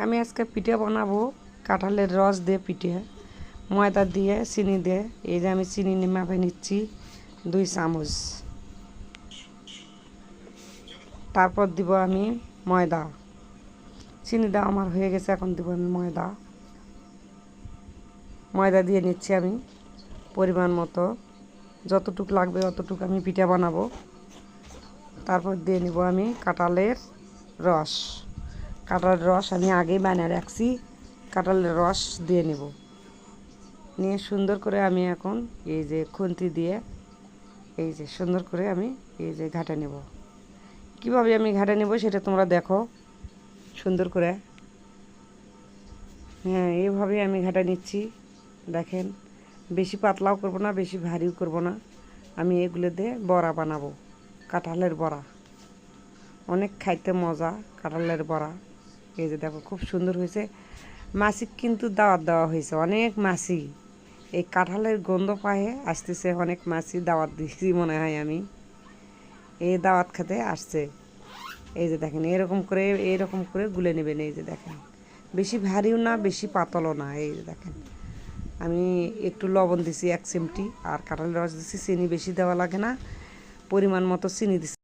আমি আজকে পিঠে বানাবো কাঁঠালের রস দিয়ে পিঠে, ময়দা দিয়ে চিনি দিয়ে। এই যে আমি চিনি মাপে নিচ্ছি 2 চামচ। তারপর দিব আমি ময়দা। চিনিটা আমার হয়ে গেছে, এখন দিব আমি ময়দা। ময়দা দিয়ে নিচ্ছি আমি পরিমাণ মতো, যতটুকু লাগবে অতটুকু আমি পিঠে বানাবো। তারপর দিয়ে নিব আমি কাঁঠালের রস। কাঁঠালের রস আমি আগেই বানিয়ে রাখছি, কাঁঠালের রস দিয়ে নিব। নিয়ে সুন্দর করে আমি এখন এই যে খুন্তি দিয়ে এই যে সুন্দর করে আমি এই যে ঘাটে নেব। কীভাবে আমি ঘাটে নেব সেটা তোমরা দেখো সুন্দর করে। হ্যাঁ, এইভাবেই আমি ঘাটে নিচ্ছি। দেখেন, বেশি পাতলাও করব না, বেশি ভারীও করব না। আমি এগুলো দিয়ে বড়া বানাবো, কাঁঠালের বড়া। অনেক খাইতে মজা কাঁঠালের বড়া। এই যে দেখো খুব সুন্দর হয়েছে। মাছিক কিন্তু দাওয়াত দেওয়া হয়েছে, অনেক মাছি। এই কাঁঠালের গন্ধ পায়ে আসতেছে, অনেক মাছি দাওয়াত দিচ্ছি মনে হয় আমি। এই দাওয়াত খেতে আসছে। এই যে দেখেন এরকম করে গুলে নেবেন। এই যে দেখেন, বেশি ভারীও না বেশি পাতলও না। এই যে দেখেন, আমি একটু লবণ দিছি 1 চিমটি, আর কাঁঠালের রস দিছি। চিনি বেশি দেওয়া লাগে না, পরিমাণ মতো চিনি দিছি।